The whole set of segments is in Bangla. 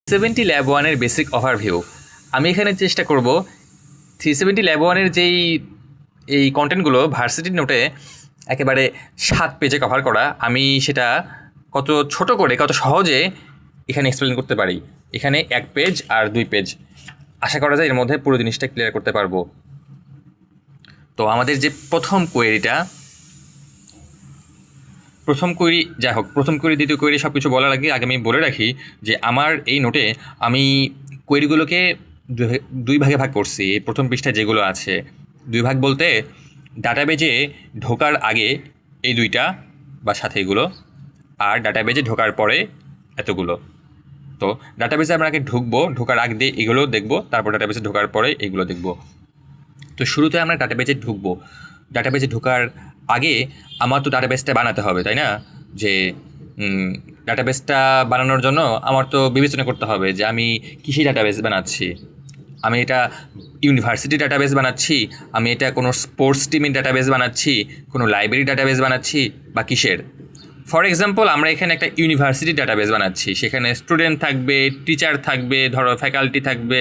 370 ল্যাব ওয়ানের বেসিক ওভারভিউ। আমি এখানে চেষ্টা করব 370 ল্যাব ওয়ানের এই কন্টেন্টগুলো ভার্সিটি নোটে একেবারে 7 পেজে কভার করা। আমি সেটা কত ছোট করে কত সহজে এখানে এক্সপ্লেন করতে পারি। এখানে 1 পেজ আর 2 পেজ, আশা করা যায় এর মধ্যে পুরো জিনিসটা ক্লিয়ার করতে পারবো। তো আমাদের যে প্রথম কোয়েরি, দ্বিতীয় কোয়েরি সব কিছু বলার আগে আমি বলে রাখি যে আমার এই নোটে আমি কোয়েরিগুলোকে 2 ভাগে ভাগ করছি। এই প্রথম পৃষ্ঠায় যেগুলো আছে 2 ভাগ বলতে ডাটাবেজে ঢোকার আগে এই 2টা বা সাথে এগুলো, আর ডাটাবেজে ঢোকার পরে এতগুলো। তো ডাটাবেজে আমরা আগে ঢোকার আগে দিয়ে এগুলো দেখব, তারপর ডাটাবেজে ঢোকার পরে এগুলো দেখব। তো শুরুতে আমরা ডাটাবেজে ঢুকবো। ডাটাবেজে ঢোকার আগে আমার তো ডাটাবেসটা বানাতে হবে, তাই না? যে ডাটাবেসটা বানানোর জন্য আমার তো বিবেচনা করতে হবে যে আমি কিসের ডাটাবেস বানাচ্ছি। আমি এটা ইউনিভার্সিটি ডাটাবেস বানাচ্ছি, আমি এটা কোনো স্পোর্টস টিমের ডাটাবেস বানাচ্ছি, কোনো লাইব্রেরি ডাটাবেস বানাচ্ছি, বা কিসের। ফর এক্সাম্পল আমরা এখানে একটা ইউনিভার্সিটি ডাটাবেস বানাচ্ছি, সেখানে স্টুডেন্ট থাকবে, টিচার থাকবে, ধরো ফ্যাকাল্টি থাকবে,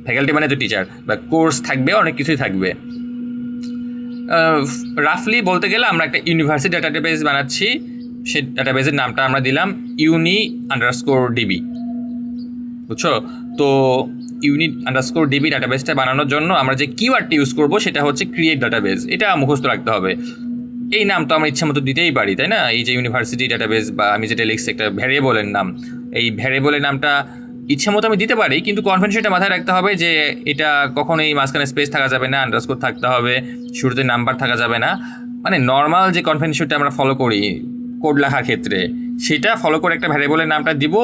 ফ্যাকাল্টি মানে তো টিচার, বা কোর্স থাকবে, অনেক কিছুই থাকবে। রাফলি বলতে গেলে আমরা একটা ইউনিভার্সিটি ডাটাবেস বানাচ্ছি। সেই ডাটাবেসের নামটা আমরা দিলাম uni_db, বুঝছো? তো uni_db ডাটাবেসটা বানানোর জন্য আমরা যে কিওয়ার্ডটি ইউজ করব সেটা হচ্ছে ক্রিয়েট ডাটাবেস। এটা মুখস্থ রাখতে হবে। এই নাম তো আমরা ইচ্ছা মতো দিতেই পারি, তাই না? এই যে ইউনিভার্সিটি ডাটাবেস বা আমি যেটা লিখছি একটা ভ্যারিয়েবলের নাম, এই ভ্যারিয়েবলের নামটা ইচ্ছা মতো আমি দিতে পারি, কিন্তু কনভেনশনটা মাথায় রাখতে হবে যে এটা কখনোই মাঝখানে স্পেস থাকা যাবে না, আন্ডারস্কোর থাকতে হবে, শুরুতে নাম্বার থাকা যাবে না। মানে নর্মাল যে কনভেনশনটা আমরা ফলো করি কোড লেখার ক্ষেত্রে, সেটা ফলো করে একটা ভ্যারিয়েবলের নামটা দিব।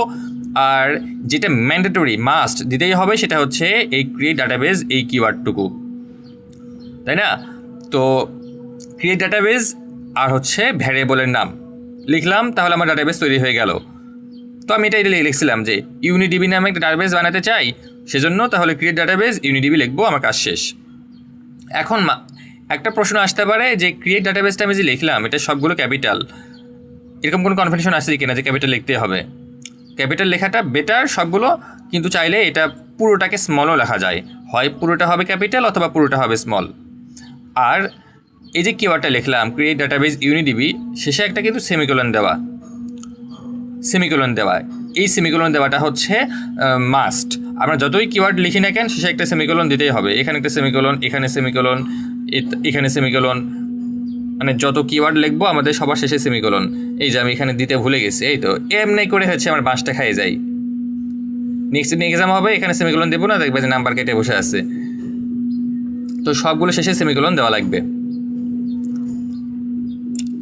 আর যেটা ম্যান্ডেটরি মাস্ট দিতেই হবে সেটা হচ্ছে এই ক্রিয়েট ডাটাবেস, এই কিওয়ার্ডটুকু, তাই না? তো ক্রিয়েট ডাটাবেস আর হচ্ছে ভ্যারিয়েবলের নাম লিখলাম, তাহলে আমার ডাটাবেস তৈরি হয়ে গেল। তো আমি এটা লিখছিলাম যে ইউনিডিবি নামে একটা ডাটাবেস বানাতে চাই, সেজন্য তাহলে ক্রিয়েট ডাটাবেস ইউনিডিবি লিখবো, আমার কাজ শেষ। এখন একটা প্রশ্ন আসতে পারে যে ক্রিয়েট ডাটাবেসটা আমি যে লিখলাম এটা সবগুলো ক্যাপিটাল, এরকম কোনো কনফারেন্স আছে কিনা যে ক্যাপিটাল লিখতে হবে? ক্যাপিটাল লেখাটা বেটার সবগুলো, কিন্তু চাইলে এটা পুরোটাকে স্মলও লেখা যায়, হয় পুরোটা হবে ক্যাপিটাল অথবা পুরোটা হবে স্মল। আর এই যে কিওয়ার্ডটা লিখলাম ক্রিয়েট ডাটাবেস ইউনিডিবি, শেষে একটা কিন্তু সেমিকোলন দেওয়া। এই সেমিকোলন দেওয়াটা হচ্ছে মাস্ট। আমরা যতই কিওয়ার্ড লিখি না কেন শেষে একটা সেমিকোলন দিতেই হবে। এখানে একটা সেমিকোলন, এখানে সেমিকোলন, এখানে সেমিকোলন, মানে যত কিওয়ার্ড লিখবো আমাদের সবার শেষে সেমিকোলন। এই যে আমি এখানে দিতে ভুলে গেছি, এই তো এমনি করে হচ্ছে আমার বাঁশটা খাইয়ে যাই। নেক্সট দিন এক্সাম হবে, এখানে সেমিকোলন দেবো না, দেখবে যে নাম্বার কেটে বসে আছে। তো সবগুলো শেষে সেমিকোলন দেওয়া লাগবে।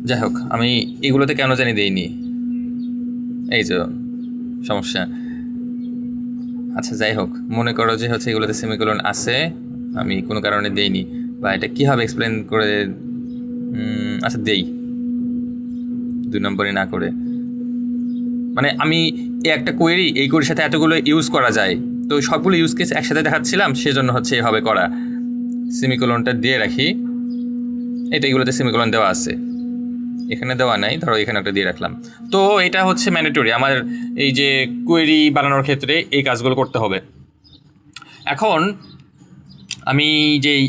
যাই হোক, আমি এগুলোতে কেন জানি দিইনি, এই যে সমস্যা। আচ্ছা যাই হোক, মনে করো যে হচ্ছে এগুলোতে সেমিকোলন আছে, আমি কোনো কারণে দেইনি, বা এটা কীভাবে এক্সপ্লেন করে, আচ্ছা দেই 2 নম্বরে না করে। মানে আমি একটা কোয়েরি, এই কোয়েরির সাথে এতগুলো ইউজ করা যায়, তো সবগুলো ইউজ কেস একসাথে দেখাচ্ছিলাম, সেজন্য হচ্ছে এভাবে করা। সেমিকোলনটা দিয়ে রাখি, এটা এগুলোতে সেমিকোলন দেওয়া আছে, এখানে দেওয়া নাই, ধরো এখানে একটা দিয়ে রাখলাম। তো এটা হচ্ছে ম্যান্ডেটরি, আমার এই যে কোয়েরি বানানোর ক্ষেত্রে এই কাজগুলো করতে হবে। এখন আমি যেই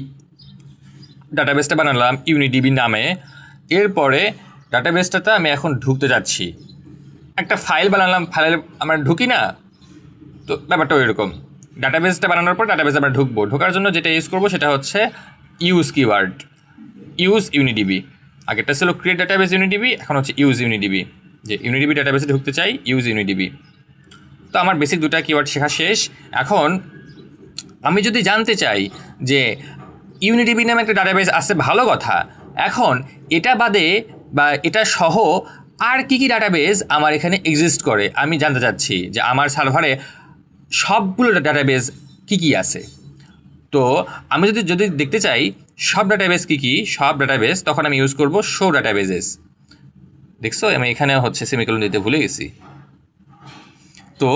ডাটাবেসটা বানালাম ইউনিডিবি নামে, এরপরে ডাটাবেসটাতে আমি এখন ঢুকতে যাচ্ছি। একটা ফাইল বানালাম, ফাইলে আমরা ঢুকি না, তো ব্যাপারটা ওইরকম। ডাটাবেসটা বানানোর পর ডাটাবেসে আমরা ঢোকার জন্য যেটা ইউজ করবো সেটা হচ্ছে ইউজ কিওয়ার্ড, ইউজ ইউনিডিবি। আগেরটা ছিল ক্রিয়েট ডাটাবেস ইউনিডিবি, এখন হচ্ছে ইউজ ইউনিডিবি। যে ইউনিডিবি ডাটাবেসে ঢুকতে চাই, ইউজ ইউনিডিবি। তো আমার বেসিক 2টা কিওয়ার্ড শেখা শেষ। এখন আমি যদি জানতে চাই যে ইউনিডিবি নামে একটা ডাটাবেস আছে, ভালো কথা। এখন এটা বাদে বা এটা সহ আর কী কী ডাটাবেস আমার এখানে এক্সিস্ট করে আমি জানতে চাচ্ছি, যে আমার সার্ভারে সবগুলো ডাটাবেস কী কী আছে। তো আমি যদি দেখতে চাই সব ডাটাবেস কী, সব ডাটাবেস, তখন আমি ইউজ করব শো ডাটাবেসেস। দেখছো আমি এখানে হচ্ছে সেমিকোলন দিতে ভুলে গেছি। তো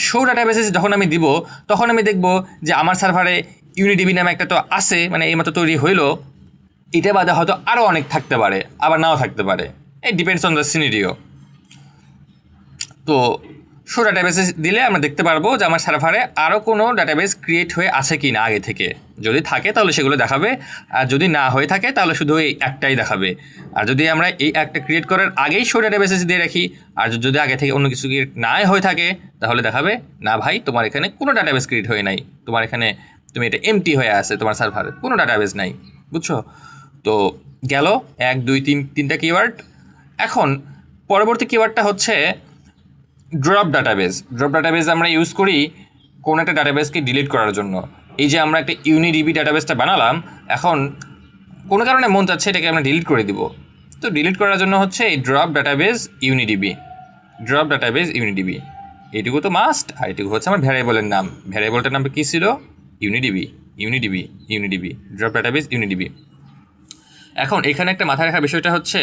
শো ডাটাবেসেস যখন আমি দিব, তখন আমি দেখব যে আমার সার্ভারে ইউনিডিবি নামে একটা তো আছে, মানে এইমাত্র তৈরি হইলো, এটা বাদে হয়তো আরও অনেক থাকতে পারে, আবার নাও থাকতে পারে, এই ডিপেন্ডস অন দ্য সিনারিও। তো শো ডাটাবেসে দিলে আমরা দেখতে পারবো যে আমার সার্ভারে আরও কোনো ডাটাবেস ক্রিয়েট হয়ে আছে কি না আগে থেকে। যদি থাকে তাহলে সেগুলো দেখাবে, আর যদি না হয়ে থাকে তাহলে শুধু এই একটাই দেখাবে। আর যদি আমরা এই একটা ক্রিয়েট করার আগেই শো ডাটাবেসে দিয়ে রাখি, আর যদি আগে থেকে অন্য কিছু ক্রিয়েট না হয়ে থাকে তাহলে দেখাবে না ভাই তোমার এখানে কোনো ডাটাবেস ক্রিয়েট হয়ে নাই, তোমার এখানে তুমি এটা এমটি হয়ে আছে, তোমার সার্ভারে কোনো ডাটাবেস নাই। বুঝছো? তো গেল 1 2 3 তিনটা কিওয়ার্ড। এখন পরবর্তী কিওয়ার্ডটা হচ্ছে ড্রপ ডাটাবেস। ড্রপ ডাটাবেস আমরা ইউজ করি কোনো একটা ডাটাবেসকে ডিলিট করার জন্য। এই যে আমরা একটা ইউনিডিবি ডাটাবেসটা বানালাম, এখন কোনো কারণে মন চাচ্ছে এটাকে আমরা ডিলিট করে দিব। তো ডিলিট করার জন্য হচ্ছে এই ড্রপ ডাটাবেস ইউনিডিবি। ড্রপ ডাটাবেস ইউনিডিবি এইটুকু তো মাস্ট। আর এটুকু হচ্ছে আমার ভ্যারিয়েবলের নাম। ভ্যারিয়েবলটার নাম কী ছিল? ইউনিডিবি। ইউনিডিবি ইউনিডিবি ড্রপ ডাটাবেস ইউনিডিবি। এখন এখানে একটা মাথায় রাখার বিষয়টা হচ্ছে,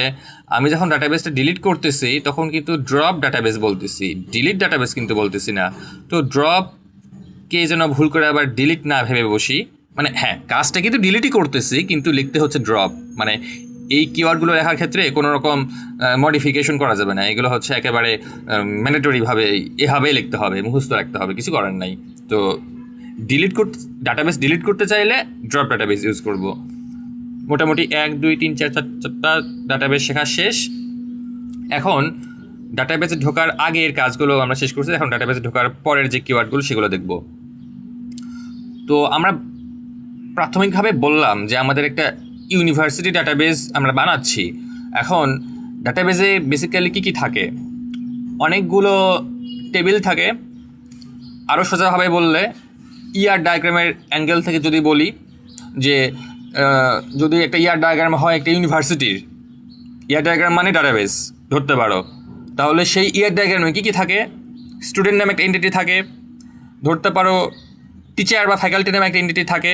আমি যখন ডাটাবেসটা ডিলিট করতেছি তখন কিন্তু ড্রপ ডাটাবেস বলতেছি, ডিলিট ডাটাবেস কিন্তু বলতেছি না। তো ড্রপকে যেন ভুল করে আবার ডিলিট না ভেবে বসি, মানে হ্যাঁ কাজটা কিন্তু ডিলিটই করতেছি কিন্তু লিখতে হচ্ছে ড্রপ। মানে এই কিওয়ার্ডগুলো লেখার ক্ষেত্রে কোনো রকম মডিফিকেশন করা যাবে না, এগুলো হচ্ছে একেবারে ম্যান্ডেটরিভাবে এভাবেই লিখতে হবে, মুখস্থ রাখতে হবে, কিছু করার নাই। তো ডিলিট করতে ডাটাবেস ডিলিট করতে চাইলে ড্রপ ডাটাবেস ইউজ করব। মোটামুটি 1 2 3 4 4টা ডাটাবেস শেখা শেষ। এখন ডাটাবেসে ঢোকার আগের কাজগুলো আমরা শেষ করছি, এখন ডাটাবেসে ঢোকার পরের যে কিওয়ার্ডগুলো সেগুলো দেখব। তো আমরা প্রাথমিকভাবে বললাম যে আমাদের একটা ইউনিভার্সিটি ডাটাবেস আমরা বানাচ্ছি। এখন ডাটাবেসে বেসিক্যালি কী কী থাকে? অনেকগুলো টেবিল থাকে। আরও সোজাভাবে বললে ইয়ার ডায়াগ্রামের অ্যাঙ্গেল থেকে যদি বলি যে যদি একটা ইয়ার ডায়াগ্রাম হয় একটা ইউনিভার্সিটির, ইয়ার ডায়াগ্রাম মানে ডাটাবেস ধরতে পারো, তাহলে সেই ইয়ার ডায়াগ্রামে কী কী থাকে? স্টুডেন্ট নামে একটা এন্টিটি থাকে, ধরতে পারো টিচার বা ফ্যাকাল্টি নামে একটা এন্টিটি থাকে,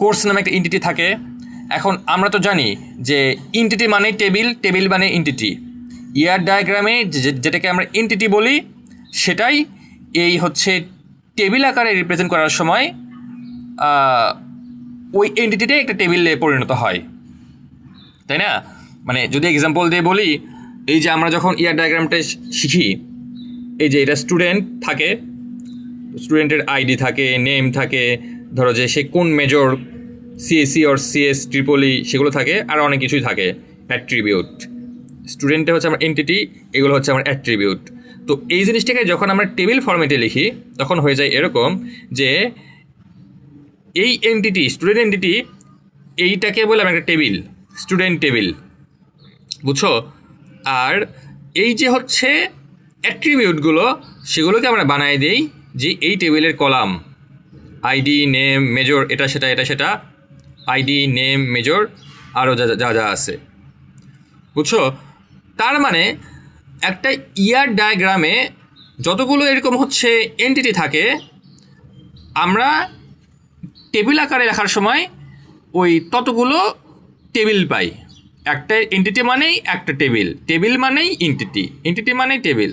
কোর্স নামে একটা এন্টিটি থাকে। এখন আমরা তো জানি যে এন্টিটি মানে টেবিল, টেবিল মানে এন্টিটি। ইয়ার ডায়াগ্রামে যেটাকে আমরা এন্টিটি বলি সেটাই এই হচ্ছে টেবিল আকারে রিপ্রেজেন্ট করার সময় ওই এন্টিটিটাই একটা টেবিলে পরিণত হয়, তাই না? মানে যদি এক্সাম্পল দিয়ে বলি, এই যে আমরা যখন ইয়ার ডায়াগ্রামটা শিখি, এই যে এটা স্টুডেন্ট থাকে, স্টুডেন্টের আইডি থাকে, নেম থাকে, ধরো যে সে কোন major, CSC or CS Tripoli সেগুলো থাকে, আর অনেক কিছুই থাকে। অ্যাট্রিবিউট, স্টুডেন্টে হচ্ছে আমার এন্টিটি, এগুলো হচ্ছে আমার অ্যাট্রিবিউট। তো এই জিনিসটাকে যখন আমরা টেবিল ফরম্যাটে লিখি তখন হয়ে যায় এরকম যে এই এন্টিটি, স্টুডেন্ট এন্টিটি, এইটাকে বলে আমরা একটা টেবিল, স্টুডেন্ট টেবিল। বুঝছো? আর এই যে হচ্ছে অ্যাট্রিবিউটগুলো সেগুলোকে আমরা বানাই দেই যে এই টেবিলের কলাম, আইডি, নেম, মেজর, এটা সেটা এটা সেটা, আইডি, নেম, মেজর, আরও যা যা যা আছে। বুঝছো? তার মানে একটা ইয়ার ডায়াগ্রামে যতগুলো এরকম হচ্ছে এন্টিটি থাকে, আমরা টেবিল আকারে রাখার সময় ওই ততগুলো টেবিল পাই। একটা এন্টিটি মানেই একটা টেবিল, টেবিল মানেই এন্টিটি, এন্টিটি মানেই টেবিল।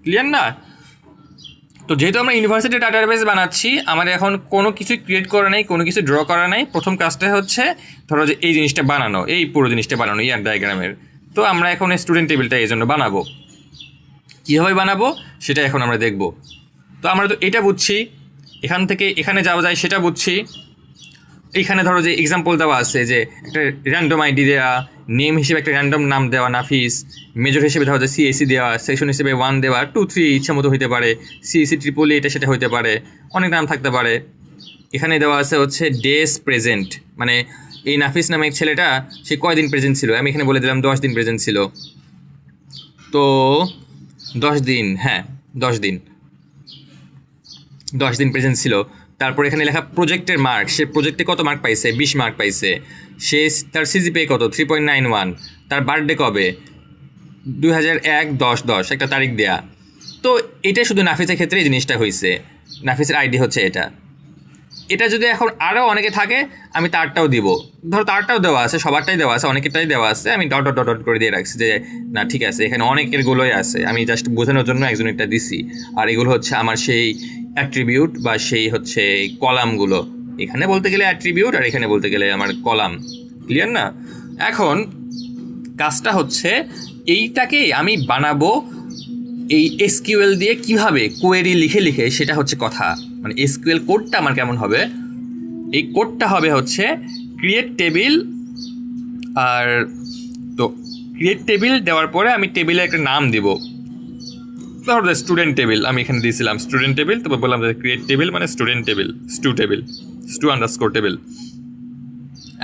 ক্লিয়ার না? তো যেহেতু আমরা ইউনিভার্সিটি ডাটাবেস বানাচ্ছি, আমাদের এখন কোনো কিছু ক্রিয়েট করা নেই, কোনো কিছু ড্র করা নেই। প্রথম কাজটা হচ্ছে ধরো যে এই জিনিসটা বানানো, এই পুরো জিনিসটা বানানো ইয়ার ডায়াগ্রামের। তো আমরা এখন স্টুডেন্ট টেবিলটা এই জন্য বানাবো। কীভাবে বানাবো সেটা এখন আমরা দেখব। তো আমরা তো এটা বুঝছি, এখান থেকে এখানে যাওয়া যায় সেটা বুঝছি। এইখানে ধরো যে এক্সাম্পল দেওয়া আছে যে একটা র্যান্ডম আইডি দেওয়া, নেম হিসেবে একটা র্যান্ডম নাম দেওয়া নাফিস, মেজর হিসেবে ধরো যে সিএসসি দেওয়া, সেকশন হিসেবে 1 দেওয়া, 2 3 ইচ্ছা মতো হতে পারে, সিএসসি ট্রিপলি এটা সেটা হতে পারে, অনেক নাম থাকতে পারে। এখানে দেওয়া আছে হচ্ছে ডেস প্রেজেন্ট, মানে এই নাফিস নামে এক ছেলেটা সে কয়দিন প্রেজেন্ট ছিল, আমি এখানে বলে দিলাম 10 দিন প্রেজেন্ট ছিল। তো 10 দিন, হ্যাঁ 10 দিন প্রেজেন্ট ছিল। তারপর এখানে লেখা প্রজেক্টের মার্ক, সে প্রজেক্টে কত মার্ক পাইছে, 20 মার্ক পাইছে। সে তার সিজিপিএ কত, 3.91। তার বার্থডে কবে, 2001-10-10, একটা তারিখ দেয়া। তো এটা শুধু নাফিসের ক্ষেত্রে এই জিনিসটা হয়েছে, নাফিসের আইডি হচ্ছে এটা। এটা যদি এখন আরও অনেকে থাকে আমি তারটাও দিব, ধরো তারটাও দেওয়া আছে, সবারটাই দেওয়া আছে, অনেকেরটাই দেওয়া আছে, আমি ডট ডট ডট করে দিয়ে রাখছি যে না ঠিক আছে এখানে অনেকেরগুলোই আছে, আমি জাস্ট বোঝানোর জন্য একজনেরটা দিছি। আর এগুলো হচ্ছে আমার সেই অ্যাট্রিবিউট বা সেই হচ্ছে কলামগুলো, এখানে বলতে গেলে অ্যাট্রিবিউট আর এখানে বলতে গেলে আমার কলাম। ক্লিয়ার না? এখন কাজটা হচ্ছে এইটাকে আমি বানাবো এই এসকিউএল দিয়ে কিভাবে কোয়েরি লিখে লিখে সেটা হচ্ছে কথা, মানে এসকিউএল কোডটা আমার কেমন হবে, এই কোডটা হবে হচ্ছে ক্রিয়েট টেবিল, আর তো ক্রিয়েট টেবিল দেওয়ার পরে আমি টেবিলে একটা নাম দিব, ধরো স্টুডেন্ট টেবিল আমি এখানে দিয়েছিলাম স্টুডেন্ট টেবিল, তারপর বললাম যে ক্রিয়েট টেবিল মানে student table, stew underscore table.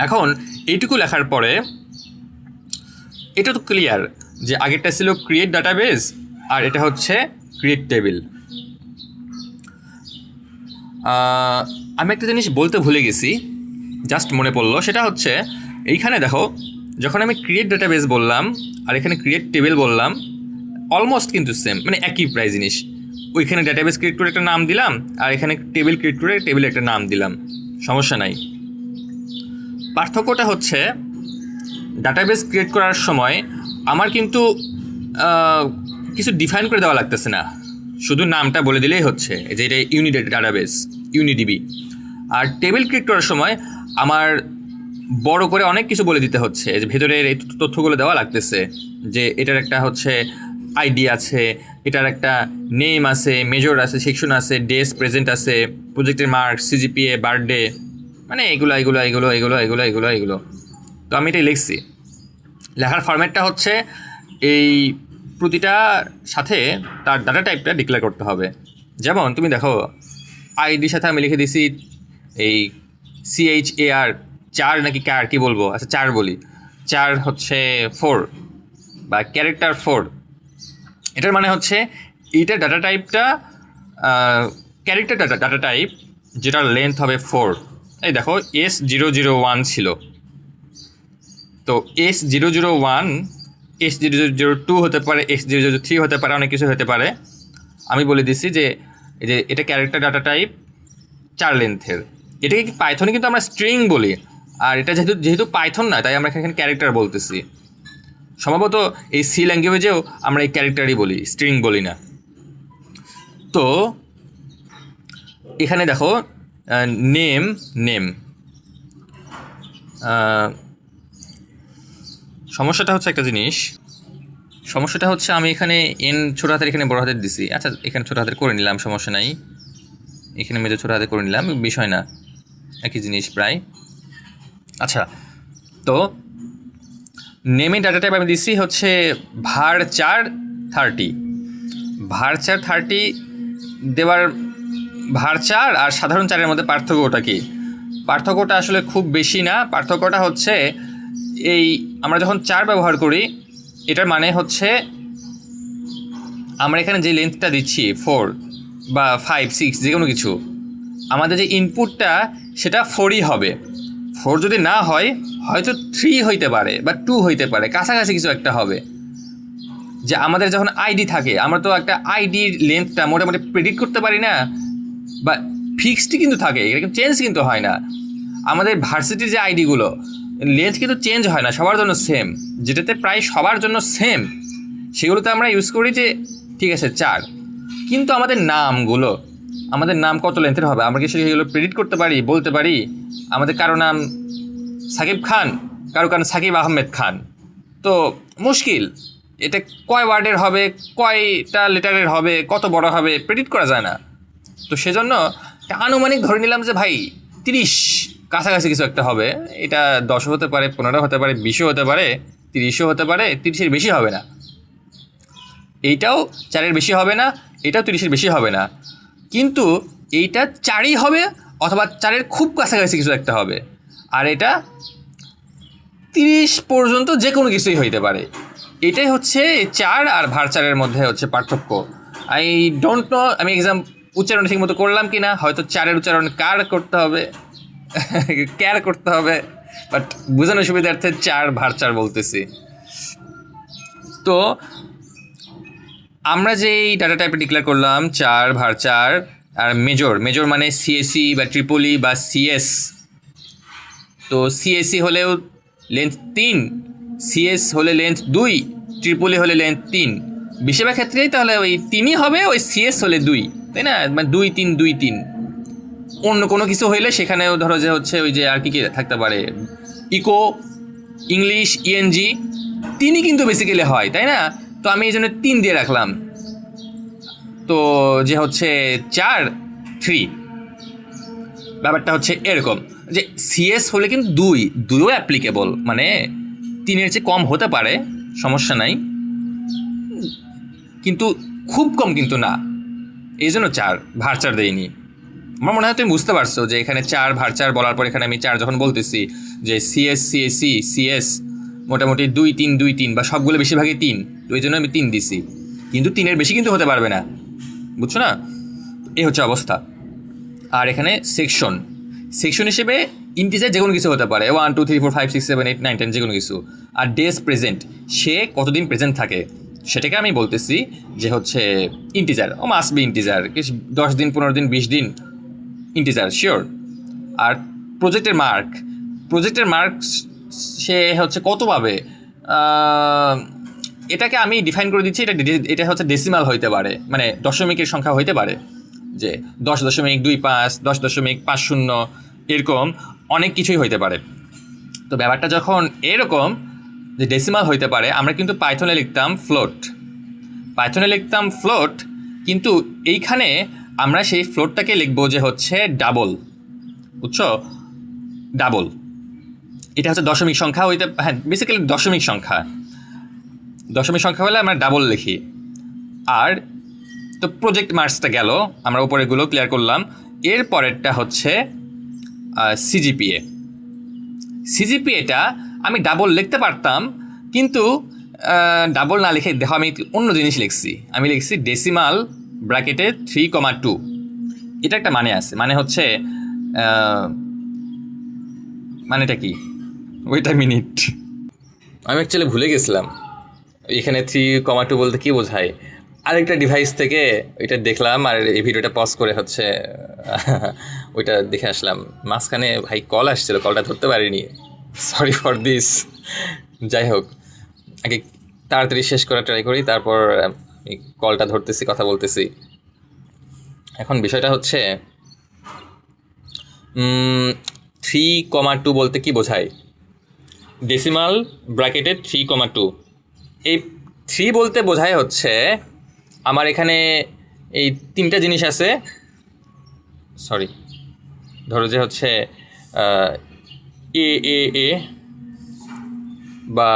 এখন এইটুকু লেখার পরে এটা তো ক্লিয়ার যে আগেরটা ছিল ক্রিয়েট ডাটাবেস আর এটা হচ্ছে ক্রিয়েট টেবিল। আমি একটা জিনিস বলতে ভুলে গেছি, জাস্ট মনে পড়লো, সেটা হচ্ছে এইখানে দেখো যখন আমি ক্রিয়েট ডাটাবেস বললাম আর এখানে ক্রিয়েট টেবিল বললাম অলমোস্ট কিন্তু সেম, মানে একই প্রায় জিনিস। ওইখানে ডাটাবেস ক্রিয়েট করে একটা নাম দিলাম আর এখানে টেবিল ক্রিয়েট করে টেবিলে একটা নাম দিলাম, সমস্যা নাই। পার্থক্যটা হচ্ছে ডাটাবেস ক্রিয়েট করার সময় আমার কিন্তু কিছু ডিফাইন করে দেওয়া লাগতেছে না, শুধু নামটা বলে দিলেই হচ্ছে যে এটা ডাটাবেস ইউনিডিবি। আর টেবিল ক্রিয়েট করার সময় আমার বড় করে অনেক কিছু বলে দিতে হচ্ছে, যে ভেতরের এই তথ্যগুলো দেওয়া লাগতেছে, যে এটার একটা হচ্ছে আইডি আছে, এটার একটা নেম আছে, মেজর আছে, সেকশন আছে, ডেস প্রেজেন্ট আছে, প্রজেক্টের মার্ক, সিজিপিএ, বার্থডে, মানে এগুলো এগুলো এগুলো এগুলো এগুলো এগুলো এগুলো। তো আমি এটাই লিখছি। লেখার ফরম্যাটটা হচ্ছে এই প্রতিটা সাথে তার ডাটা টাইপটা ডিক্লেয়ার করতে হবে। যেমন তুমি দেখো আইডির সাথে আমি লিখে দিছি এই CHAR, 4 নাকি কার কি বলবো, আচ্ছা 4 বলি, 4 হচ্ছে 4 বা ক্যারেক্টার 4। এটার মানে হচ্ছে এইটার ডাটা টাইপটা ক্যারেক্টার ডাটা টাইপ, যেটার লেন্থ হবে 4। এই দেখো S001 ছিল, তো S001, S002 হতে পারে, S003 হতে পারে, অনেক কিছু হতে পারে। আমি বলে দিচ্ছি যে এই যে এটা ক্যারেক্টার ডাটা টাইপ 4 লেন্থের। এটাকে পাইথনে কিন্তু আমরা স্ট্রিং বলি, আর এটা যেহেতু পাইথন না, তাই আমরা এখানে ক্যারেক্টার বলতেছি। সম্ভবত এই সি ল্যাঙ্গুয়েজেও আমরা এই ক্যারেক্টারই বলি, স্ট্রিং বলি না। তো এখানে দেখো নেম সমস্যাটা হচ্ছে একটা জিনিস, সমস্যাটা হচ্ছে আমি এখানে এন ছোট হাতের এখানে বড় হাতের দিছি। আচ্ছা এখানে ছোট হাতের করে নিলাম, সমস্যা নাই, এখানে মেজর ছোট হাতে করে নিলাম, বিষয় না, একই জিনিস প্রায়। আচ্ছা, তো নেমের ডাটা টাইপ আমি দিচ্ছি হচ্ছে var4 30। var4 30 দেওয়ার var4 আর সাধারণ 4-এর মধ্যে পার্থক্যটা কি? পার্থক্যটা আসলে খুব বেশি না। পার্থক্যটা হচ্ছে এই আমরা যখন 4 ব্যবহার করি, এটার মানে হচ্ছে আমরা এখানে যে লেন্থটা দিচ্ছি 4 বা 5, 6 যে কোনো কিছু, আমাদের যে ইনপুটটা সেটা 4ই হবে। 4 যদি না হয় হয়তো 3 হইতে পারে বা 2 হইতে পারে, কাছাকাছি কিছু একটা হবে। যে আমাদের যখন আইডি থাকে, আমরা তো একটা আইডির লেন্থটা মোটামুটি প্রেডিক্ট করতে পারি না, বা ফিক্সডই কিন্তু থাকে, এটা কিন্তু চেঞ্জ কিন্তু হয় না। আমাদের ভার্সিটির যে আইডিগুলো লেন্থ কিন্তু চেঞ্জ হয় না, সবার জন্য সেম, যেটাতে প্রায় সবার জন্য সেম, সেগুলোতে আমরা ইউজ করি যে ঠিক আছে 4। কিন্তু আমাদের নাম কত লেন্থের হবে আমরা কি সেগুলো প্রেডিক্ট করতে পারি, বলতে পারি? আমাদের কারো নাম সাকিব খান, কারো নাম সাকিব আহমেদ খান, তো মুশকিল। এটা কয় ওয়ার্ডের হবে, কয়টা লেটারের হবে, কত বড় হবে, প্রেডিক্ট করা যায় না। তো সেজন্য আনুমানিক ধরে নিলাম যে ভাই 30 কাছাকাছি কিছু একটা হবে। এটা 10 হতে পারে, 15 হতে পারে, 20 হতে পারে, 30 হতে পারে, 30-এর বেশি হবে না। এইটাও 4-এর বেশি হবে না, এটাও 30-এর বেশি হবে না, কিন্তু এইটা 4ই হবে অথবা 4-এর খুব কাছাকাছি কিছু একটা হবে, আর এটা 30 পর্যন্ত যে কোনো কিছুই হইতে পারে। এটাই হচ্ছে 4 আর var4-এর মধ্যে হচ্ছে পার্থক্য। আই ডোন্ট নো আমি উচ্চারণ ঠিক মতো করলাম কি না, হয়তো 4-এর উচ্চারণ কার করতে হবে, ক্যার করতে হবে, বাট বোঝানোর সুবিধার্থে 4 var4 বলতেছি। তো আমরা যে এই ডাটা টাইপে ডিক্লেয়ার করলাম 4 var4, আর মেজর মানে সিএসি বা ট্রিপলি বা সিএস। তো সিএসি হলেও লেন্থ 3, সিএস হলে লেন্থ 2, ট্রিপলি হলে লেন্থ 3। বেশিরভাগ ক্ষেত্রেই তাহলে ওই 3ই হবে, ওই সিএস হলে 2, তাই না? মানে 2 3 2 3। অন্য কোনো কিছু হইলে সেখানেও ধরো যে হচ্ছে ওই যে আর কি থাকতে পারে, ইকো, ইংলিশ, ইএনজি, 3ই কিন্তু বেসিক্যালি হয়, তাই না? তো আমি এই জন্য 3 দিয়ে রাখলাম। তো যে হচ্ছে 4 3, ব্যাপারটা হচ্ছে এরকম যে সিএস হলে কিন্তু দুইও অ্যাপ্লিকেবল, মানে 3-এর চেয়ে কম হতে পারে, সমস্যা নাই, কিন্তু খুব কম কিন্তু না, এই জন্য 4 ভার্চার দেয়নি। আমার মনে হয় তুমি বুঝতে পারছো যে এখানে 4 ভার্চার বলার পর এখানে আমি 4 যখন বলতেছি যে সিএস সিএসসি সিএস মোটামুটি 2-3 বা সবগুলো বেশিরভাগই 3, তো এই জন্য আমি 3 দিছি, কিন্তু 3-এর বেশি কিন্তু হতে পারবে না, বুঝছো না? এই হচ্ছে অবস্থা। আর এখানে সেকশন হিসেবে ইন্টিজার যে কোনো কিছু হতে পারে, 1 2 3 4 5 6 7 8 9 10 যে কোনো কিছু। আর ডেজ প্রেজেন্ট, সে কতদিন প্রেজেন্ট থাকে সেটাকে আমি বলতেছি যে হচ্ছে ইন্টিজার, ও মাস্ট বি ইন্টিজার, 10 দিন 15 দিন 20 দিন ইন্টিজার শিওর। আর প্রজেক্টের মার্ক সে হচ্ছে কত পাবে, এটাকে আমি ডিফাইন করে দিচ্ছি, এটা হচ্ছে ডেসিমাল হইতে পারে, মানে দশমিকের সংখ্যা হইতে পারে, যে 10.25 10.50 এরকম অনেক কিছুই হইতে পারে। তো ব্যাপারটা যখন এরকম যে ডেসিমাল হইতে পারে, আমরা কিন্তু পাইথনে লিখতাম ফ্লোট, কিন্তু এইখানে আমরা সেই ফ্লোটটাকে লিখবো যে হচ্ছে ডাবল, বুঝছো? ডাবল, এটা হচ্ছে দশমিক সংখ্যা হইতে, হ্যাঁ বেসিক্যালি দশমিক সংখ্যা হলে আমরা ডাবল লিখি। আর তো প্রজেক্ট মার্কসটা গেল, আমরা উপরেগুলো ক্লিয়ার করলাম। এর পরেরটা হচ্ছে সিজিপিএটা আমি ডাবল লিখতে পারতাম, কিন্তু ডাবল না লিখে দেখো আমি অন্য জিনিস লিখছি, আমি লিখছি ডেসিমাল ব্র্যাকেটে 3,2। এটা একটা মানে আছে, মানে হচ্ছে মানেটা কি, ওইটা মিনিট আমি অ্যাকচুয়ালি ভুলে গেছিলাম এখানে 3,2 বলতে কী বোঝায়। আরেকটা ডিভাইস থেকে ওইটা দেখলাম আর এই ভিডিওটা পজ করে হচ্ছে ওইটা দেখে আসলাম। মাঝখানে ভাই কল আসছিল, কলটা ধরতে পারিনি, সরি ফর দিস। যাই হোক, আগে তাড়াতাড়ি শেষ করা ট্রাই করি, তারপর কলটা ধরতেছি, কথা বলতেছি। এখন বিষয়টা হচ্ছে 3,2 বলতে কি বোঝায়, ডেসিমাল ব্র্যাকেটে 3,2। এই 3 বলতে বোঝায় হচ্ছে আমার এখানে এই 3টা জিনিস আছে, সরি ধরো যে হচ্ছে এ বা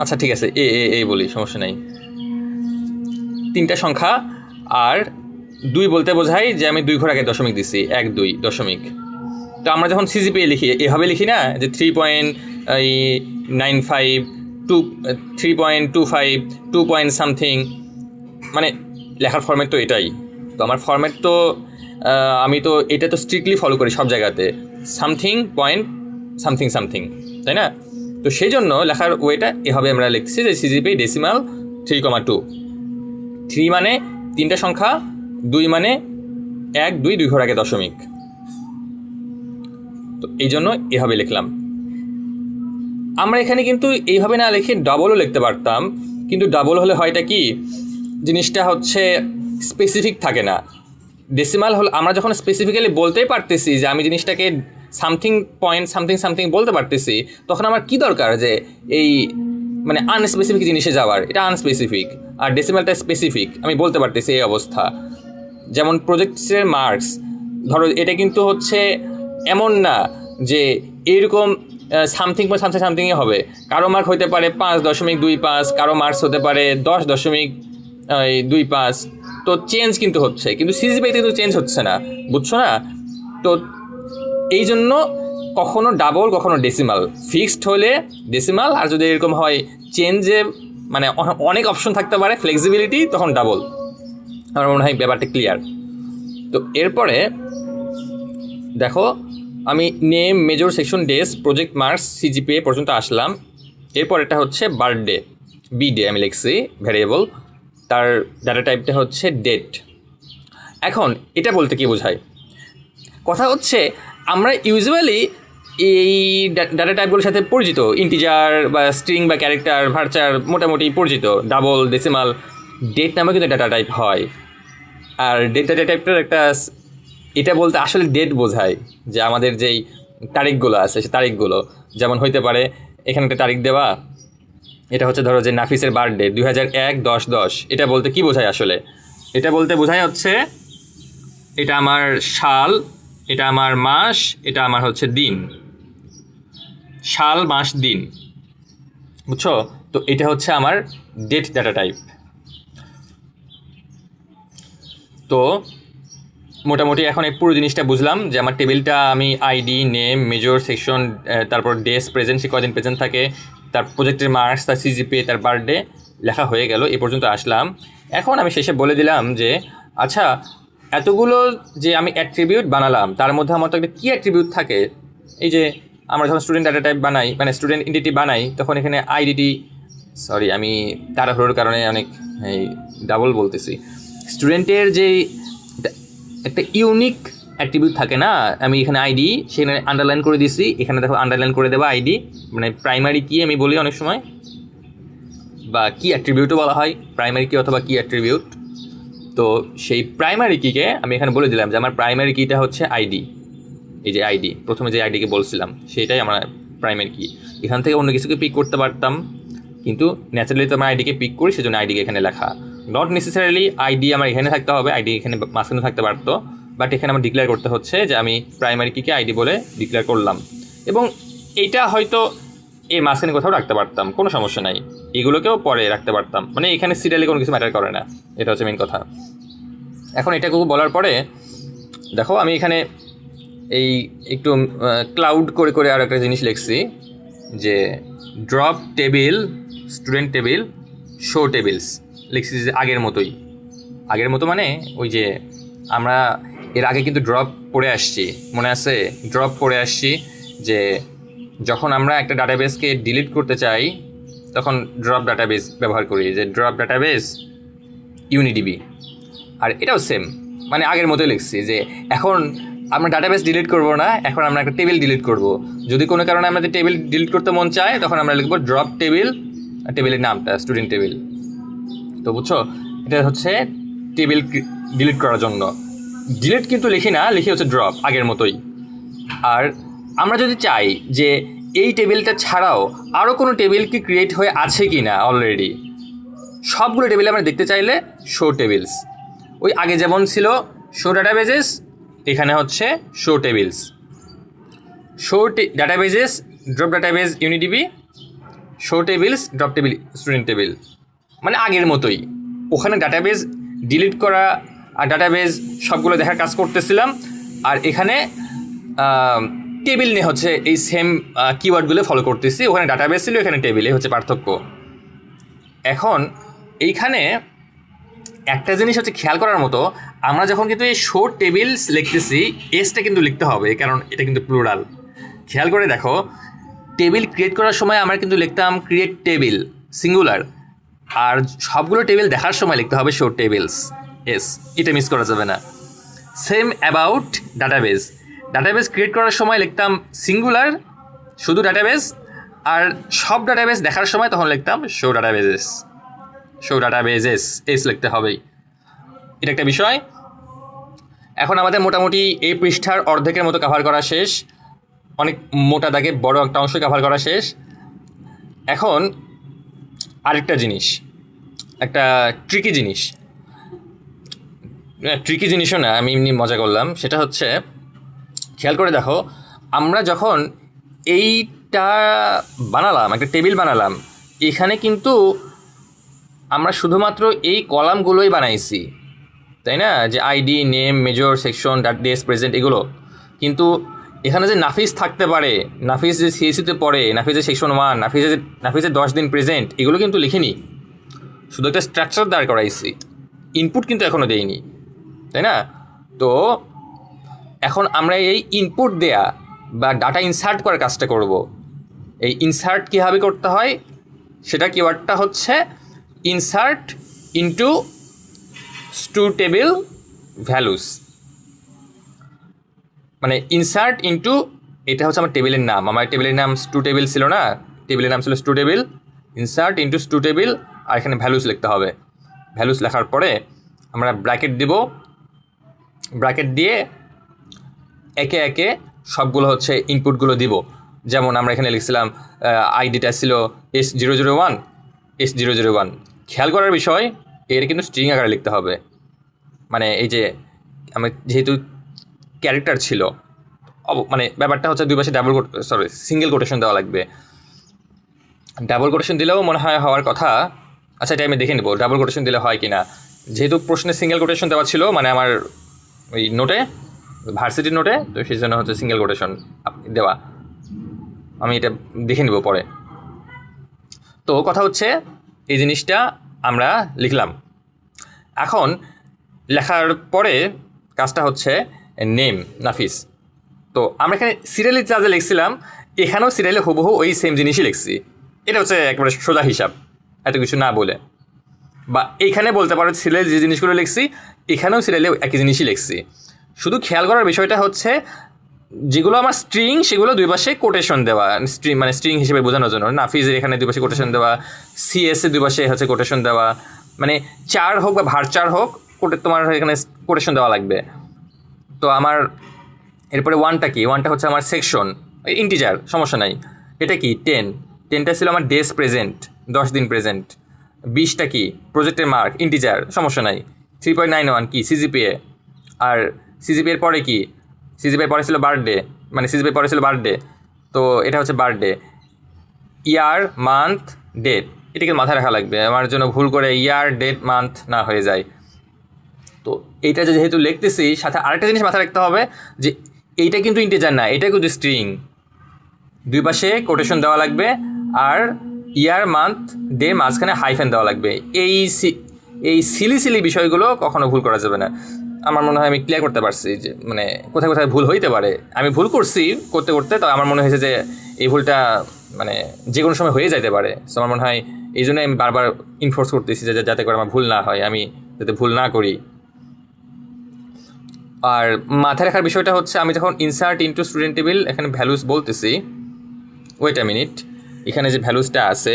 আচ্ছা ঠিক আছে এ বলি, সমস্যা নাই, 3টা সংখ্যা। আর 2 বলতে বোঝায় যে আমি 2 ঘর আগে দশমিক দিছি, 1 2 দশমিক। তো আমরা যখন সিজিপিএ লিখি এভাবে লিখি না, যে 3.95 3.25 2 সামথিং, মানে লেখার ফরম্যাট তো এটাই। তো আমার ফরম্যাট তো আমি তো এটা তো স্ট্রিক্টলি ফলো করি সব জায়গাতে, সামথিং পয়েন্ট সামথিং, তাই না? তো সেই জন্য লেখার ওয়েটা এভাবে আমরা লিখছি যে সিজিপিএ ডেসিমাল 3,2। 3 মানে 3টা সংখ্যা, 2 মানে 1 2 ঘর আগে দশমিক। তো এই জন্য এভাবে লিখলাম। আমরা এখানে কিন্তু এইভাবে না লিখে ডাবলও লিখতে পারতাম, কিন্তু ডাবল হলে হয়টা কি, জিনিসটা হচ্ছে স্পেসিফিক থাকে না। ডেসিমাল হল আমরা যখন স্পেসিফিক্যালি বলতেই পারতেছি যে আমি জিনিসটাকে সামথিং পয়েন্ট সামথিং বলতে পারতেছি, তখন আমার কি দরকার যে এই মানে আনস্পেসিফিক জিনিসে যাওয়ার, এটা আনস্পেসিফিক। আর ডেসিমালটা স্পেসিফিক, আমি বলতে পারতেছি এই অবস্থা। যেমন প্রজেক্টের মার্কস, ধরো এটা কিন্তু হচ্ছে এমন না যে এইরকম সামথিংই হবে, কারো মার্ক হতে পারে 5.25, কারো মার্কস হতে পারে 10.25। তো চেঞ্জ কিন্তু হচ্ছে, কিন্তু সিজিপিএতে কিন্তু চেঞ্জ হচ্ছে না, বুঝছো না? তো এই জন্য কখনো ডাবল কখনো ডেসিমাল, ফিক্সড হলে ডেসিমাল, আর যদি এরকম হয় চেঞ্জে মানে অনেক অপশন থাকতে পারে, ফ্লেক্সিবিলিটি, তখন ডাবল। আমার মনে হয় ব্যাপারটা ক্লিয়ার। তো এরপরে দেখো আমি নেম, মেজর, সেকশন, ডেস, প্রজেক্ট মার্কস, সিজিপিএ পর্যন্ত আসলাম। এরপর এটা হচ্ছে বার্থডে, বিডে আমি লিখছি ভ্যারিয়েবল, তার ডাটা টাইপটা হচ্ছে ডেট। এখন এটা বলতে কি বোঝায়, কথা হচ্ছে আমরা ইউজুয়ালি এই ডাটা টাইপগুলোর সাথে পরিচিত, ইন্টিজার বা স্ট্রিং বা ক্যারেক্টার, ভার্চার মোটামুটি পরিচিত। ডাবল, ডেসিমাল, ডেট নামে কিন্তু ডাটা টাইপ হয়। আর ডেট ডাটা টাইপটার একটা, এটা বলতে আসলে ডেট বোঝায় যে আমাদের যেই তারিখগুলো আছে সে তারিখগুলো, যেমন হইতে পারে এখানে একটা তারিখ দেওয়া এটা হচ্ছে ধরো যে নাফিসের বার্থডে 2001-10-10, এটা বলতে কি বোঝায় আসলে? এটা বলতে বোঝায় হচ্ছে এটা আমার সাল, এটা আমার মাস, এটা আমার হচ্ছে দিন, সাল মাস দিন, বুঝছো? তো এটা হচ্ছে আমার ডেট ডাটা টাইপ। তো মোটামুটি এখন এই পুরো জিনিসটা বুঝলাম যে আমার টেবিলটা আমি আইডি, নেম, মেজর, সেকশন, তারপর ডেস প্রেজেন্ট, সে কদিন প্রেজেন্ট থাকে, তার প্রজেক্টের মার্কস, তার সিজিপিএ, তার বার্থডে লেখা হয়ে গেল, এ পর্যন্ত আসলাম। এখন আমি শেষে বলে দিলাম যে আচ্ছা, এতগুলো যে আমি অ্যাট্রিবিউট বানালাম তার মধ্যে আমার তো একটা কী অ্যাট্রিবিউট থাকে। এই যে আমরা যখন স্টুডেন্ট ডাটা টাইপ বানাই, মানে স্টুডেন্ট এন্টিটি বানাই, তখন এখানে আইডিটি, সরি আমি তাড়াহুড়োর কারণে অনেক এই ডাবল বলতেছি, স্টুডেন্টের যে একটা ইউনিক অ্যাট্রিবিউট থাকে না, আমি এখানে আইডি সেখানে আন্ডারলাইন করে দিছি, এখানে দেখো আন্ডারলাইন করে দেবো আইডি, মানে প্রাইমারি কি আমি বলি অনেক সময়, বা কি অ্যাট্রিবিউটও বলা হয়, প্রাইমারি কি অথবা কি অ্যাট্রিবিউট। তো সেই প্রাইমারি কিকে আমি এখানে বলে দিলাম যে আমার প্রাইমারি কিটা হচ্ছে আইডি। এই যে আইডি, প্রথমে যে আইডিকে বলছিলাম সেটাই আমার প্রাইমারি কি। এখান থেকে অন্য কিছুকে পিক করতে পারতাম, কিন্তু ন্যাচারালি তো আমার আইডিকে পিক করি, সেজন্য আইডিকে এখানে লেখা। নট নেসেসারিলি আইডি আমার এখানে থাকতে হবে, আইডি এখানে মাঝখানে থাকতে পারতো, বাট এখানে আমার ডিক্লেয়ার করতে হচ্ছে যে আমি প্রাইমারি কিকে আইডি বলে ডিক্লেয়ার করলাম। এবং এইটা হয়তো এর মাঝখানে কোথাও রাখতে পারতাম, কোনো সমস্যা নাই, এগুলোকেও পরে রাখতে পারতাম, মানে এখানে সিরিয়ালি কোনো কিছু ম্যাটার করে না, এটা হচ্ছে মেন কথা। এখন এটাকে বলার পরে দেখো আমি এখানে এই একটু ক্লাউড করে করে আর একটা জিনিস লিখছি যে drop table, student table, show tables লিখছি, যে আগের মতোই। আগের মতো মানে ওই যে আমরা এর আগে কিন্তু ড্রপ পড়ে আসছি, মনে আছে? ড্রপ পড়ে আসছি যে যখন আমরা একটা ডাটাবেসকে ডিলিট করতে চাই তখন ড্রপ ডাটাবেস ব্যবহার করি, যে ড্রপ ডাটাবেস ইউনিডিবি। আর এটাও সেম, মানে আগের মতোই লিখছি যে এখন আমরা ডাটাবেস ডিলিট করব না, এখন আমরা একটা টেবিল ডিলিট করব। যদি কোনো কারণে আমাদের টেবিল ডিলিট করতে মন চায় তখন আমরা লিখবো ড্রপ টেবিল, টেবিলের নামটা স্টুডেন্ট টেবিল। তো বুঝছো, এটা হচ্ছে টেবিল ডিলিট করার জন্য। ডিলিট কিন্তু লিখি না, লিখি হচ্ছে ড্রপ, আগের মতোই। আর আমরা যদি চাই যে এই টেবিলটা ছাড়াও আরও কোনো টেবিল কি ক্রিয়েট হয়ে আছে কি না, অলরেডি সবগুলো টেবিল আমরা দেখতে চাইলে শো টেবিলস, ওই আগে যেমন ছিল শো ডাটাবেজেস, এখানে হচ্ছে show tables. Show databases drop database UniDB, show tables drop table student table, মানে আগের মতোই। ওখানে ডাটাবেজ ডিলিট করা আর ডাটাবেজ সবগুলো দেখার কাজ করতেছিলাম, আর এখানে টেবিল নিয়ে হচ্ছে এই সেম কিওয়ার্ডগুলো ফলো করতেছি। ওখানে ডাটাবেজ ছিল, এখানে টেবিল, এই হচ্ছে পার্থক্য। এখন এইখানে একটা জিনিস হচ্ছে খেয়াল করার মতো, আমরা যখন কিন্তু এই শো টেবিলস লিখতেছি এসটা কিন্তু লিখতে হবে, কারণ এটা কিন্তু প্লুরাল। খেয়াল করে দেখো, টেবিল ক্রিয়েট করার সময় আমরা কিন্তু লিখতাম ক্রিয়েট টেবিল সিঙ্গুলার, আর সবগুলো টেবিল দেখার সময় লিখতে হবে শো টেবিলস এস, এটা মিস করা যাবে না। Same about database, database create করার সময় লিখতাম সিঙ্গুলার শুধু ডাটাবেজ, আর সব ডাটাবেজ দেখার সময় তখন লিখতাম শো ডাটাবেজেস, শো ডাটাবেজেস এস লিখতে হবেই। এটা একটা বিষয়। এখন আমাদের মোটামুটি এই পৃষ্ঠার অর্ধেকের মতো কভার করা শেষ, অনেক মোটা দাগে বড় একটা অংশ কভার করা শেষ। এখন আরেকটা জিনিস, একটা ট্রিকি জিনিসও না, আমি এমনি মজা করলাম, সেটা হচ্ছে খেয়াল করে দেখো, আমরা যখন এইটা বানালাম, একটা টেবিল বানালাম, এখানে কিন্তু আমরা শুধুমাত্র এই কলামগুলোই বানাইছি, তাই না? যে আইডি, নেম, মেজর, সেকশন, ডেস, প্রেজেন্ট, এগুলো। কিন্তু এখানে যে নাফিস থাকতে পারে, নাফিস যে সিএসিতে পড়ে, নাফিসের সেকশন 1, নাফিসের 10 দিন প্রেজেন্ট, এগুলো কিন্তু লিখিনি, শুধু একটা স্ট্রাকচার দাঁড় করাইছি, ইনপুট কিন্তু এখনও দেইনি, তাই না? তো এখন আমরা এই ইনপুট দেয়া বা ডাটা ইনসার্ট করার কাজটা করব। এই ইনসার্ট কীভাবে করতে হয় সেটা কিওয়ার্ডটা হচ্ছে insert into stu table values, মানে ইনসার্ট ইনটু, এটা হচ্ছে আমার টেবিলের নাম, আমার টেবিলের নাম স্টু টেবিল ছিল না, টেবিলের নাম ছিল stu table, insert into stu table, আর এখানে ভ্যালুস লিখতে হবে। ভ্যালুস লেখার পরে আমরা ব্র্যাকেট দিব, ব্র্যাকেট দিয়ে একে একে সবগুলো হচ্ছে ইনপুটগুলো দিব। যেমন আমরা এখানে লিখছিলাম আইডিটা ছিল S001, S001। খেয়াল করার বিষয়, এর কিন্তু স্ট্রিং আকারে লিখতে হবে। মানে এই যে আমার যেহেতু ক্যারেক্টার ছিল, মানে ব্যাপারটা হচ্ছে দুই পাশে সিঙ্গেল কোটেশন দেওয়া লাগবে। ডাবল কোটেশন দিলেও মনে হয় হওয়ার কথা। আচ্ছা, এটা আমি দেখে নেবো ডাবল কোটেশন দিলে হয় কি না। যেহেতু প্রশ্নে সিঙ্গেল কোটেশন দেওয়া ছিল, মানে আমার ওই নোটে, ভার্সিটির নোটে, তো সেই জন্য হচ্ছে সিঙ্গেল কোটেশন দেওয়া। আমি এটা দেখে নেব পরে। তো কথা হচ্ছে এই জিনিসটা আমরা লিখলাম। এখন লেখার পরে কাজটা হচ্ছে নেম নাফিস। তো আমরা এখানে সিরিয়ালি যা যা লিখছিলাম, এখানেও সিরিয়ালে হুবহু ওই সেম জিনিসই লিখছি। এটা হচ্ছে একেবারে সোজা হিসাব, এত কিছু না বলে। বা এইখানে বলতে পারো সিরিয়ালে যে জিনিসগুলো লিখছি, এখানেও সিরিয়ালে একই জিনিসই লিখছি। শুধু খেয়াল করার বিষয়টা হচ্ছে যেগুলো আমার স্ট্রিং, সেগুলো দুই পাশে কোটেশন দেওয়া, স্ট্রিং মানে স্ট্রিং হিসেবে বোঝানোর জন্য। নাফিজের এখানে দুই পাশে কোটেশন দেওয়া, সিএসের দুই পাশে হচ্ছে কোটেশন দেওয়া, মানে চার হোক বা ভার হোক, তোমার এখানে কোটেশন দেওয়া লাগবে। তো আমার এরপরে ওয়ানটা কি, ওয়ানটা হচ্ছে আমার সেকশন, ইন্টিজার, সমস্যা নাই। এটা কি 10টা ছিল আমার ডেজ প্রেজেন্ট, 10 দিন প্রেজেন্ট। 20টা কি প্রজেক্টের মার্ক, ইন্টিজার, সমস্যা নাই। 3.91 কি সিজিপিএ। আর সিজিপিএর পরে কি, সিজিপিএর পরে ছিল বার্থডে, মানে সিজিপিএর পরে ছিল বার্থডে, তো এটা হচ্ছে বার্থডে। ইয়ার, মান্থ, ডেট, এটাকে মাথায় রাখা লাগবে আমার জন্য ভুল করে ইয়ার, ডেট, মান্থ না হয়ে যায়। তো এইটা যেহেতু লিখতেছি, সাথে আরেকটা জিনিস মাথায় রাখতে হবে যে এইটা কিন্তু ইন্টিজার না, এটা কিন্তু স্ট্রিং। দুই পাশে কোটেশন দেওয়া লাগবে, আর ইয়ার, মান্থ, ডে মাঝখানে হাইফেন দেওয়া লাগবে। এই সিলি বিষয়গুলো কখনো ভুল করা যাবে না। আমার মনে হয় আমি ক্লিয়ার করতে পারছি যে মানে কোথায় কোথায় ভুল হইতে পারে। আমি ভুল করছি করতে করতে, তো আমার মনে হয়েছে যে এই ভুলটা মানে যে কোনো সময় হয়ে যাইতে পারে। সো আমার মনে হয় এই জন্য আমি বারবার ইনফোর্স করতেছি যে যাতে করে আমার ভুল না হয়, আমি যাতে ভুল না করি। আর মাথায় রাখার বিষয়টা হচ্ছে, আমি যখন ইনসার্ট ইনটু স্টুডেন্ট টেবিল এখানে ভ্যালুস বলতেছি, ওয়েট আ মিনিট, এখানে যে ভ্যালুসটা আছে,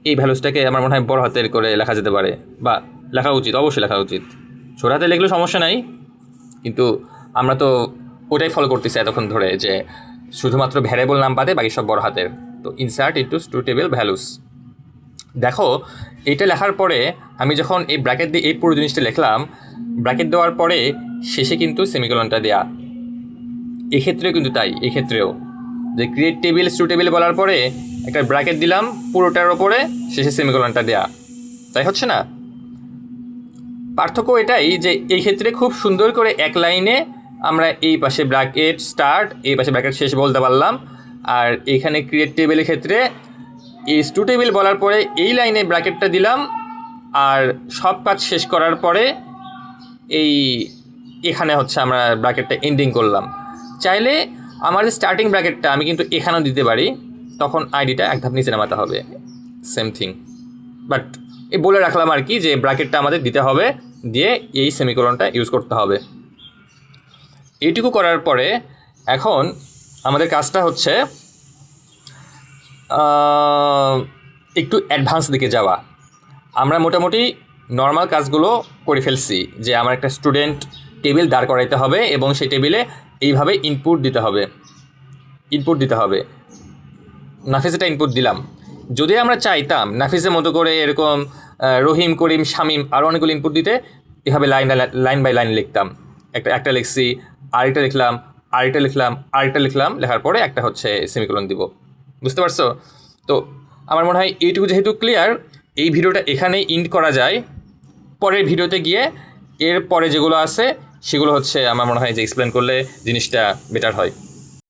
এই ভ্যালুসটাকে আমার মনে হয় বড় হাতের করে লেখা যেতে পারে, বা লেখা উচিত, অবশ্যই লেখা উচিত। ছোট হাতে লিখলেও সমস্যা নাই, কিন্তু আমরা তো ওটাই ফলো করতেছি এতক্ষণ ধরে, যে শুধুমাত্র ভ্যারিয়েবল নাম বাদে বাকি সব বড় হাতের। তো insert into student table values. দেখো, এইটা লেখার পরে আমি যখন এই ব্র্যাকেট দিয়ে এই পুরো জিনিসটা লিখলাম, ব্র্যাকেট দেওয়ার পরে শেষে কিন্তু সেমিকোলনটা দেয়া। এক্ষেত্রেও কিন্তু তাই, এক্ষেত্রেও যে ক্রিয়েট টেবিল টু টেবিল বলার পরে একটা ব্র্যাকেট দিলাম পুরোটার ওপরে, শেষে সেমিকোলনটা দেয়া, তাই হচ্ছে না? পার্থক্য এটাই যে এই ক্ষেত্রে খুব সুন্দর করে এক লাইনে আমরা এই পাশে ব্র্যাকেট স্টার্ট, এই পাশে ব্র্যাকেট শেষ বলতে পারলাম। আর এখানে ক্রিয়েট টেবিলের ক্ষেত্রে এই টু টেবিল বলার পরে এই লাইনে ব্র্যাকেটটা দিলাম, আর সব কাজ শেষ করার পরে এখানে হচ্ছে আমরা ব্র্যাকেটটা এন্ডিং করলাম। চাইলে আমার স্টার্টিং ব্র্যাকেটটা আমি কিন্তু এখানেও দিতে পারি, তখন আইডিটা এক ধাপ নিচে নামাতে হবে, সেম থিং। বাট বলে রাখলাম আর কি, যে ব্র্যাকেটটা আমাদের দিতে হবে, দিয়ে এই সেমিকোলনটা ইউজ করতে হবে। এইটুকু করার পরে এখন আমাদের কাজটা হচ্ছে একটু অ্যাডভান্স দিকে যাওয়া। আমরা মোটামুটি নর্মাল কাজগুলো করে ফেলছি, যে আমার একটা স্টুডেন্ট টেবিল দাঁড় করাইতে হবে এবং সেই টেবিলে এইভাবে ইনপুট দিতে হবে। নাফিসেটা ইনপুট দিলাম। যদি আমরা চাইতাম নাফিসের মতো করে এরকম রহিম, করিম, শামিম আরও অনেকগুলো ইনপুট দিতে, এভাবে লাইন বাই লাইন লিখতাম। একটা লিখছি, আরেকটা লিখলাম, লেখার পরে একটা হচ্ছে সেমিকোলন দিব। বুঝতে পারছো? তো আমার মনে হয় এইটুকু যেহেতু ক্লিয়ার, এই ভিডিওটা এখানেই ইন্ড করা যায়। পরের ভিডিওতে গিয়ে এর পরে যেগুলো আছে সেগুলো হচ্ছে আমার মনে হয় যে এক্সপ্লেন করলে জিনিসটা বেটার হয়।